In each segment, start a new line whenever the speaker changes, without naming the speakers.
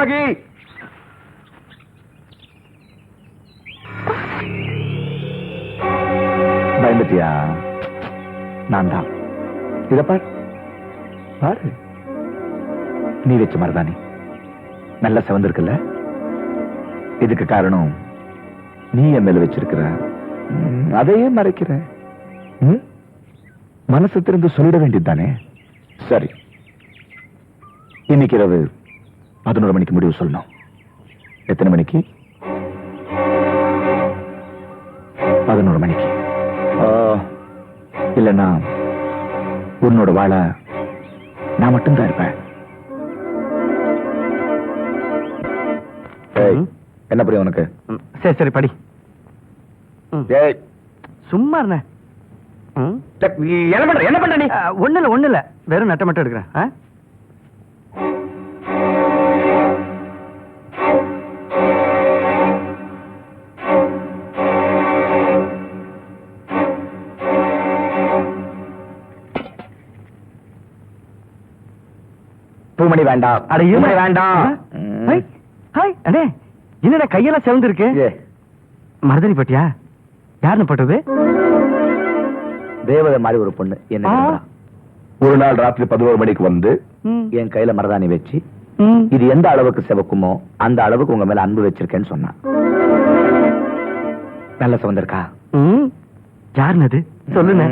ஜானகி. பயந்துட்டியா? நான் தான். இத பாரு பாரு, நீ வச்ச மருதாணி நல்ல சிவந்திருக்குல்ல. இதுக்கு காரணம் நீ என் மேல வச்சிருக்கிற அதையே மறைக்கிற. மனசு திறந்து சொல்லிட வேண்டியதுதானே. சரி, இன்னைக்கு இரவு 11 மணிக்கு முடிவு சொல்லணும். எத்தனை மணிக்கு? 11 மணிக்கு. இல்லைன்னா உன்னோட வாழ நான் மட்டும்தான் இருப்பேன். என்ன புரியும் உனக்கு?
சரி சரி படி. சும்மா இருந்த என்ன பண்ற நீ? ஒண்ணு இல்ல வெறும் நட்டை மட்டும் எடுக்கிறேன்.
பூமணி வேண்டாம்.
அட வேண்டாம். அண்ணே என்னடா கையெல்லாம் சிவந்து இருக்கு? மருதனி பட்டியா? யாருன்னு பட்டது?
தேவதை மாதிரி ஒரு பொண்ணு. என்ன ஒரு நாள் ராத்திரி 11 மணிக்கு வந்து என் கையில மருதாணி வச்சு இது எந்த அளவுக்கு சிவக்குமோ அந்த அளவுக்கு உங்க மேல அன்பு வச்சிருக்கேன்னு சொன்னா. நல்ல சிவந்திருக்கா?
யாருன்னு சொல்லுங்க.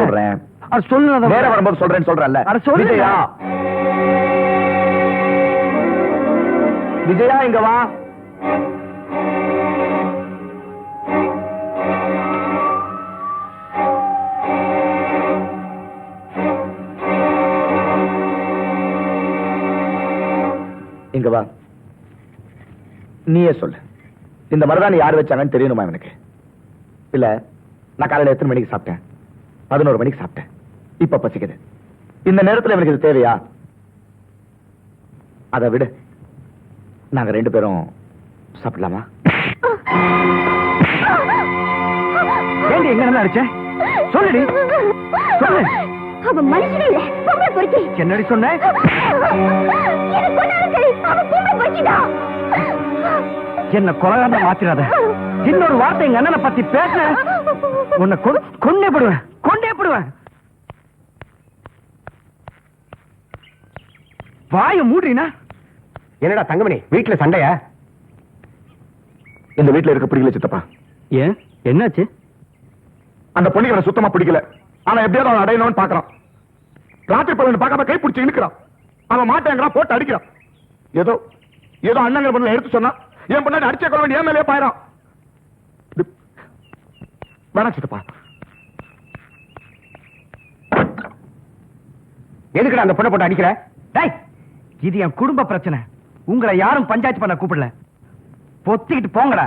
சொல்றேன். சொல்லுங்க. வேற வரும்போது சொல்றேன்னு சொல்றேன்ல. விஜயா, விஜயா இங்க வா. இங்க வா. நீயே சொல்லு, இந்த மருதாணி யார் வச்சாங்கன்னு தெரியணுமா எனக்கு? இல்ல நான் காலையில எத்தனை மணிக்கு சாப்பிட்டேன்? 11 மணிக்கு சாப்பிட்டேன். இப்ப பசிக்குது. இந்த நேரத்தில் எனக்கு இது தேவையா? அதை விடு, நாங்க 2 பேரும் சாப்பிடலாமா?
ஏண்டி எங்க நல்லா அடிச்ச? சொல்லுடி சொல்லு.
அவன் மனுஷனே இல்ல, பொம்பளை பொறுக்கி.
என்னடி சொன்ன? என்ன கொலகாரனா மாத்திராத. இன்னொரு வார்த்தை எங்க அண்ணனை பத்தி பேச உன்னை கொண்டே போடுவேன். வாய மூடுறீனா? என்னடா தங்கமணி, வீட்டுல சண்டையா?
இந்த வீட்டுல இருக்க பிடிக்கல சித்தப்பா.
ஏன் என்னாச்சு?
அந்த பொண்ணுக்கு சுத்தமா பிடிக்கல. ஆனா எப்படியாவது அவன் அடையணும்னு பாக்குறான். ராத்திரி பலன் பார்க்காம கை பிடிச்சி இழுக்கிறான். அவன் மாட்டேங்கிறான், போட்டு அடிக்கிறான். ஏதோ அண்ணங்கிற பொண்ணு எடுத்து சொன்னா என் பொண்ணாடி அடிச்சே கொள்ள வேண்டிய மேலே பாயிரம். வேணாம் சித்தப்பா.
எதுக்குடா அந்த பொண்ணை போட்டு அடிக்கிற? இது என் குடும்ப பிரச்சனை. உங்களை யாரும் பஞ்சாயத்து பண்ண கூப்பிடல. பொத்திக்கிட்டு போங்கடா.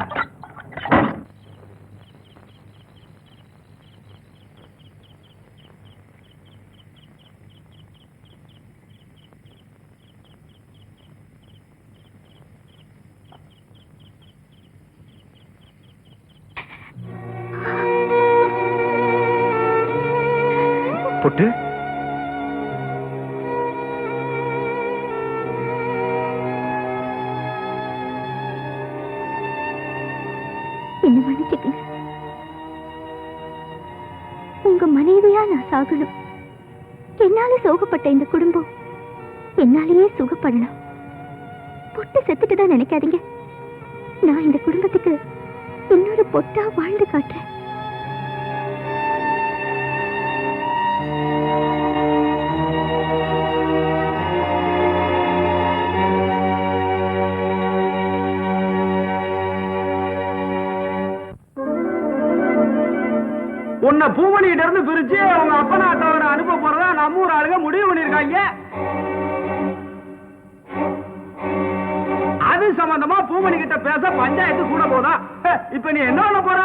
பொட்டு,
என்ன மன்னிச்சுக்கங்க. உங்க மனைவியா நான் சாகணும். என்னாலே சோகப்பட்ட இந்த குடும்பம் என்னாலேயே சுகப்படணும். பொட்டு செத்துட்டுதான் நினைக்காதீங்க. நான் இந்த குடும்பத்துக்கு இன்னொரு பொட்டா வாழ்ந்து காட்டுறேன்.
உன்னை பூமணிகிட்ட இருந்து பிரிச்சு அவங்க அப்பனாட்டவரை அனுப்ப போறதா நம்ம ஊர் ஆளுங்க முடிவு பண்ணிருக்காங்க. அது சம்பந்தமா பூமணி கிட்ட பேச பஞ்சாயத்து கூட போதா. இப்ப நீ என்ன பண்ண போற?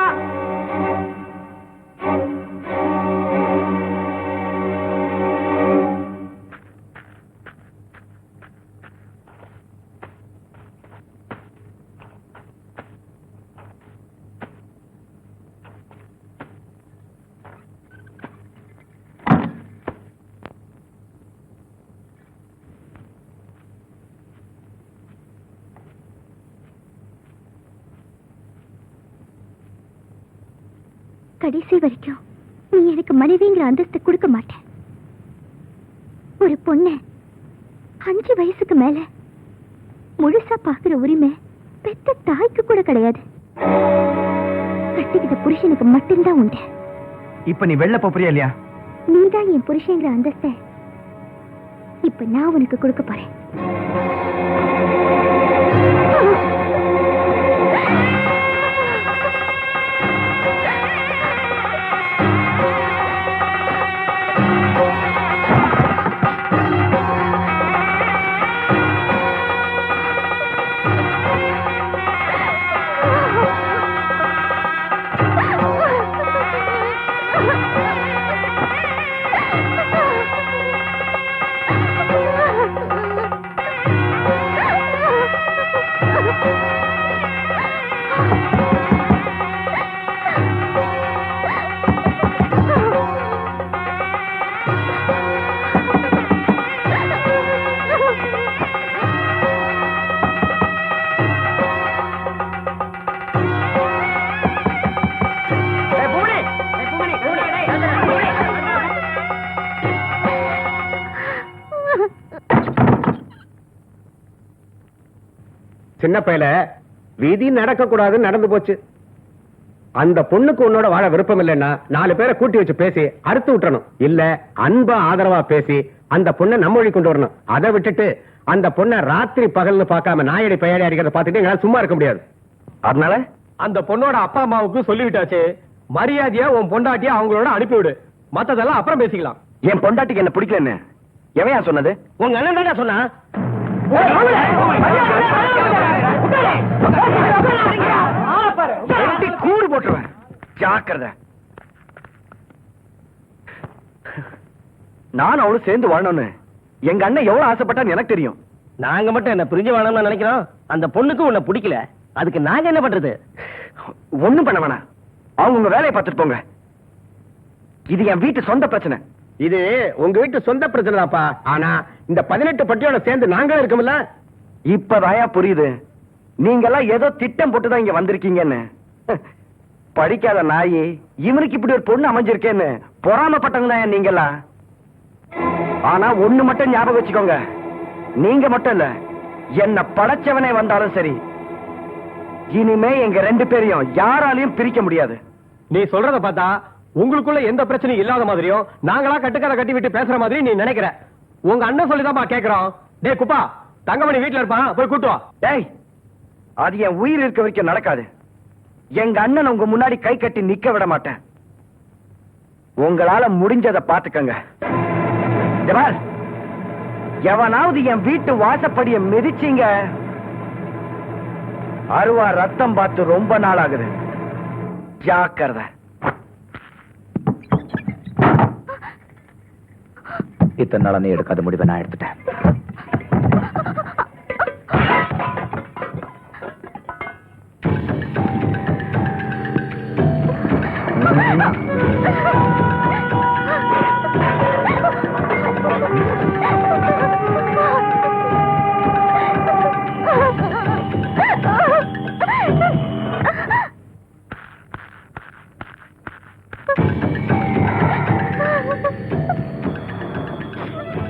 கடைசி வரைக்கும் நீ எனக்கு மனைவிங்கிற அந்தஸ்து கொடுக்க மாட்டேன். ஒரு பொண்ணு 5 வயசுக்கு மேல முழுசா பாக்குற உரிமை பெத்த தாய்க்கு கூட கிடையாது. கட்டிக்கிட்ட புருஷனுக்கு மட்டும்தான் உண்டு.
இப்ப நீ வெளில போறியா இல்லையா?
நீதான் என் புருஷங்கிற அந்தஸ்தை இப்ப நான் உனக்கு கொடுக்க போறேன்.
சின்ன பையல விதி நடக்க கூடாது நடந்து போச்சு. அந்த பொண்ணுக்கு உன்னோட வாழ விருப்பம் இல்லைன்னா 4 பேரை கூட்டி வச்சு பேசி அறுத்து விட்டுறணும். இல்ல அன்பா ஆதரவா பேசி அந்த பொண்ணை நம்ம வழி கொண்டு வரணும். அதை விட்டுட்டு அந்த பொண்ணை ராத்திரி பகல்னு பார்க்காம நாயடி பையடி அடிக்கிறத பார்த்துட்டு எங்களால சும்மா இருக்க முடியாது.
அதனால
அந்த பொண்ணோட அப்பா அம்மாவுக்கு சொல்லிவிட்டாச்சு. மரியாதையா உன் பொண்டாட்டியா அவங்களோட அனுப்பிவிடு. மத்ததெல்லாம் அப்புறம் பேசிக்கலாம்.
என் பொண்டாட்டிக்கு என்ன பிடிக்கலன்னு எவையா சொன்னது?
உங்க அண்ணன் தானே சொன்னா.
கூறு போட்டுருவேன். ஜாக்கிரதை. நான் அவளும் சேர்ந்து வாழணும்னு எங்க அண்ணன் எவ்வளவு ஆசைப்பட்டான்னு எனக்கு தெரியும்.
நாங்க மட்டும் என்ன பிரிஞ்சு வேணும்னு நினைக்கிறோம். அந்த பொண்ணுக்கு உன்னை பிடிக்கல. அதுக்கு நாங்க என்ன பண்றது?
ஒண்ணும் பண்ண வேணாம். அவங்க உங்க வேலையை பார்த்துட்டு போங்க. இது என் வீட்டு சொந்த பிரச்சனை.
இது உங்க வீட்டு சொந்த பிரச்சனை தான்ப்பா. ஆனா இந்த 18 பட்டியோட சேர்ந்து நாங்களும் இருக்கோம்ல.
இப்பதாயா புரியுது. நீங்கெல்லாம் ஏதோ திட்டம் போட்டுதான் இங்க வந்திருக்கீங்கன்னு. படிக்காத நாயி இவனுக்கு இப்படி ஒரு பொண்ணு அமைஞ்சிருக்கேன்னு பொறாமப்பட்டவங்க தான் நீங்கெல்லாம். ஆனா ஒண்ணு மட்டும் ஞாபகம் வச்சுக்கோங்க. நீங்க மட்டும் இல்ல, என்ன படைச்சவனே வந்தாலும் சரி, இனிமே எங்க 2 பேரையும் யாராலையும் பிரிக்க முடியாது.
நீ சொல்றத பார்த்தா உங்களுக்குள்ள எந்த பிரச்சனையும் இல்லாத மாதிரியும் நாங்களா கட்டுக்கதை கட்டி விட்டு பேசுற மாதிரி நீ நினைக்கிற. உங்க அண்ணன் சொல்லிதான்ப்பா கேக்குறோம். டேய் குப்பா, தங்கமணி வீட்டுல இருப்பான், போய் கூட்டு வா.
டேய், அது என் உயிர் இருக்க வரைக்கும் நடக்காது. எங்க அண்ணன் உங்க முன்னாடி கை கட்டி நிக்க விட மாட்டேன். உங்களால முடிஞ்சதை பாத்துக்கங்க. ஜமால், எவனாவது என் வீட்டு வாசப்படிய மிதிச்சீங்க, அருவா ரத்தம் பார்த்து ரொம்ப நாள் ஆகுது. ஜாக்கிரதை. இத்தனை நாளா நீ எடுக்காத முடிவை நான் எடுத்துட்டேன்.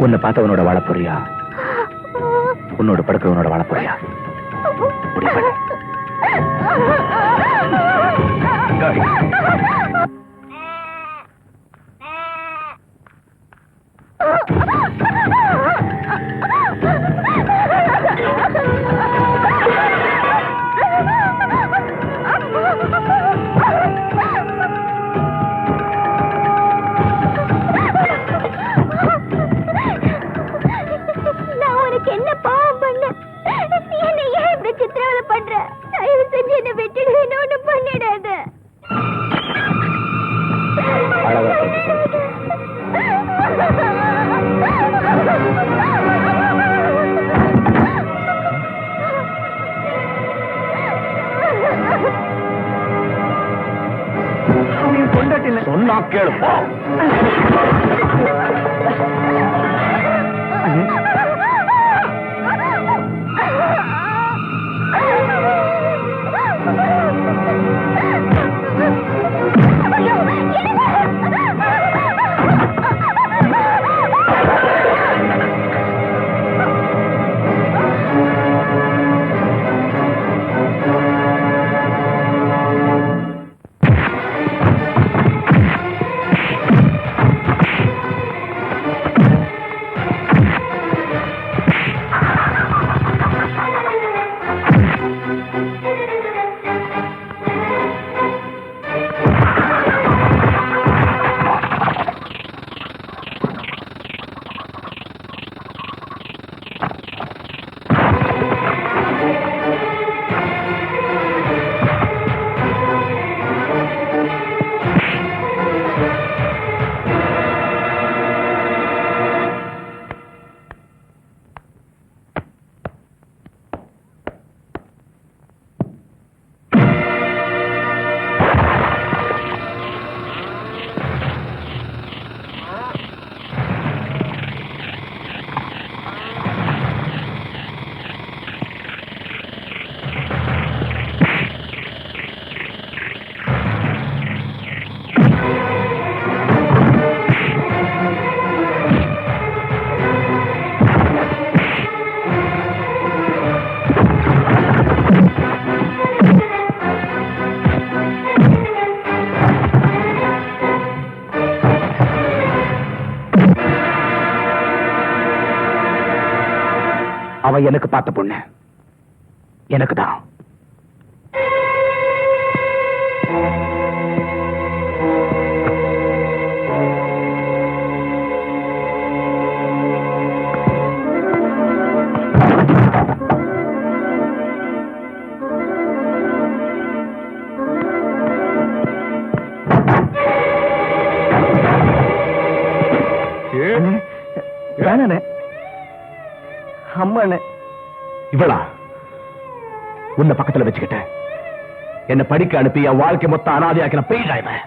உன்னை பார்த்தவனோட வாழ போறியா, உன்னோட படுக்கிறவனோட வாழ போறியா? சொன்னா கேளு. அவ எனக்கு பார்த்த பொண்ணு எனக்கு தான்.
வேணே அம்மாண்ணே.
இவளா உன்னை பக்கத்துல வச்சுக்கிட்ட என்ன படிக்க அனுப்பி என் வாழ்க்கை மொத்தம் அனாதையாக்கின பெய்தா இவன்.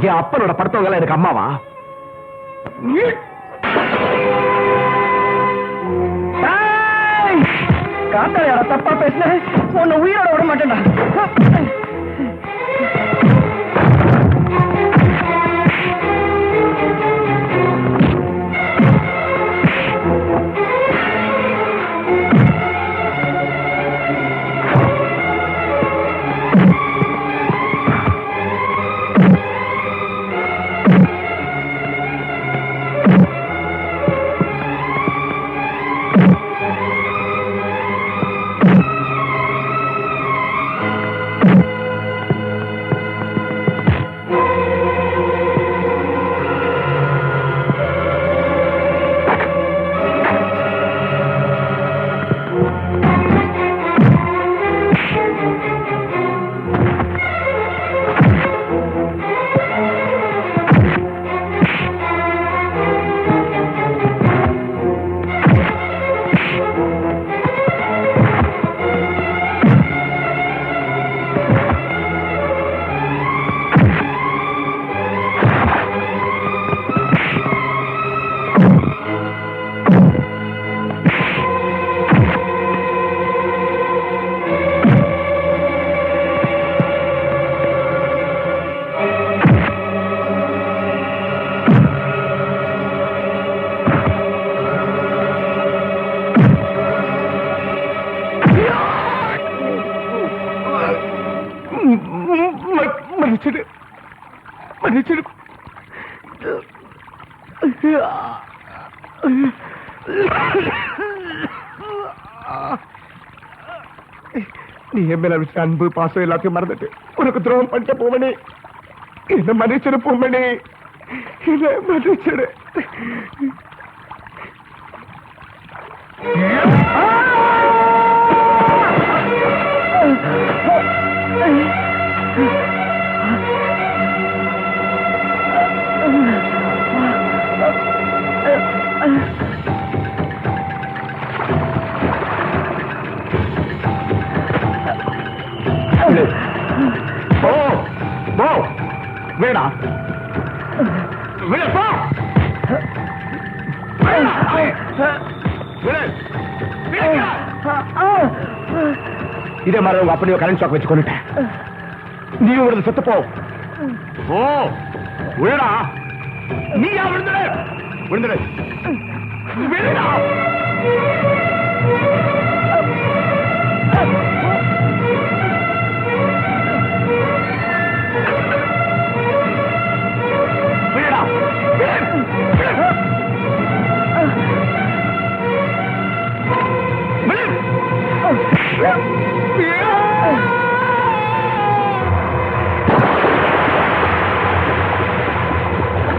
என் அப்பனோட படுத்தவங்க எனக்கு அம்மாவா?
காத்தால தப்பா பேசின உன்னை உயிரோட விட மாட்டேன்டா.
மன்னிச்சிடு மன்னிச்சிடு. நீ என் மேல வச்ச அன்பு பாசம் எல்லாத்தையும் மறந்துட்டு உனக்கு துரோகம் பண்ணிட்ட பூமணி. என்ன மன்னிச்சிடு பூமணி, என்ன மன்னிச்சிடு. வேடா விட போ. இதே மாதிரி உங்க அப்படியே கரண்ட் ஷாக் வச்சு கொண்டுட்டேன். நீ ஒரு செத்து போ. ஓ விடா. நீ யா விழுந்துடு விழுந்துடு விடா.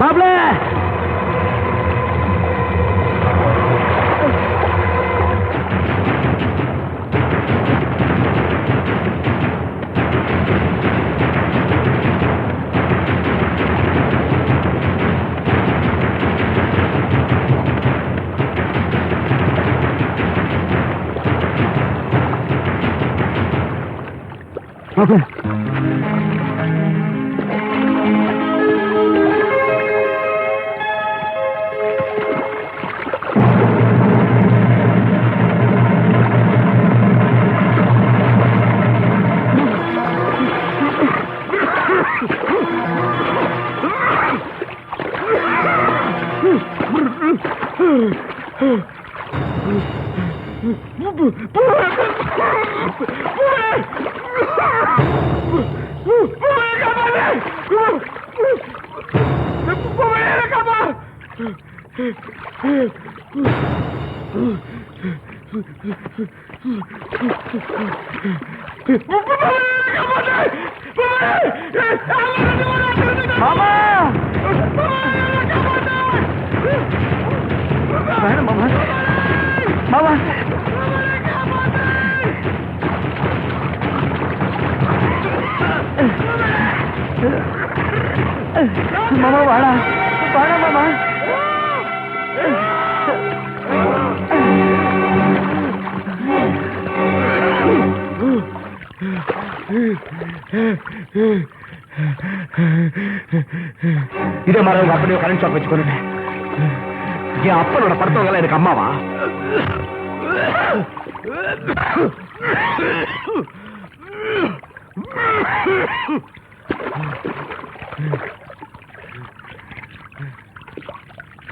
மாப்ள மாமா வேணும் மாமா மாமா மாமா வாடா வாடா மாமா
இதே மாதிரி உங்க அப்பனையும் கரண்ட் ஷாக் வச்சு கொண்டுட்டேன். என் அப்பனோட படுத்தவங்க எனக்கு அம்மாவா?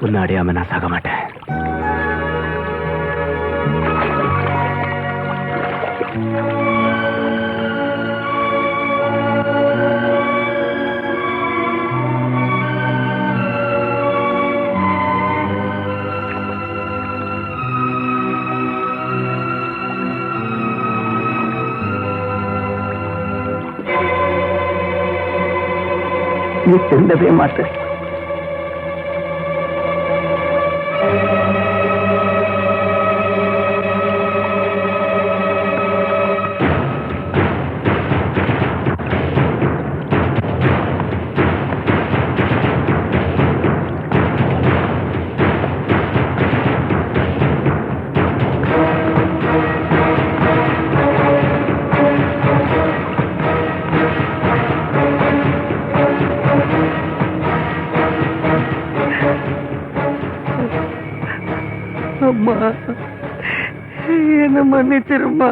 உன்னை அடையாம நான் சாக மாட்டேன்.
நீ திருந்தவே மாட்டேன். அம்மா என்ன மன்னிச்சிருமா.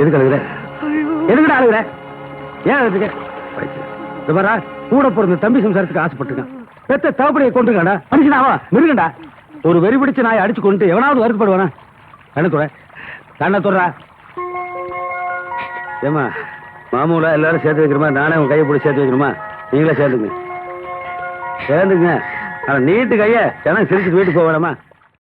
எதுக்கு அழுகுற? எதுக்குடா அழுகுற? ஏன் அழுதுக்க? கூட பிறந்த தம்பி சம்சாரத்துக்கு ஆசைப்பட்டுருக்கான். பெத்த தவப்படியை கொண்டுருக்காடா. மனுஷனாவா மிருகண்டா. ஒரு வெறி பிடிச்ச நாயை அடிச்சு கொண்டு எவனாவது வருத்தப்படுவானா? கண்ணை துறா. ஏமா மாமூலா எல்லாரும் சேர்த்து வைக்கிறமா? நானே உங்க கையை பிடிச்சி சேர்த்து வைக்கணுமா? நீங்களே சேர்ந்துங்க. ஆனா நீட்டு கைய ஜனம் சிரிச்சுட்டு வீட்டுக்கு போக வேணாமா?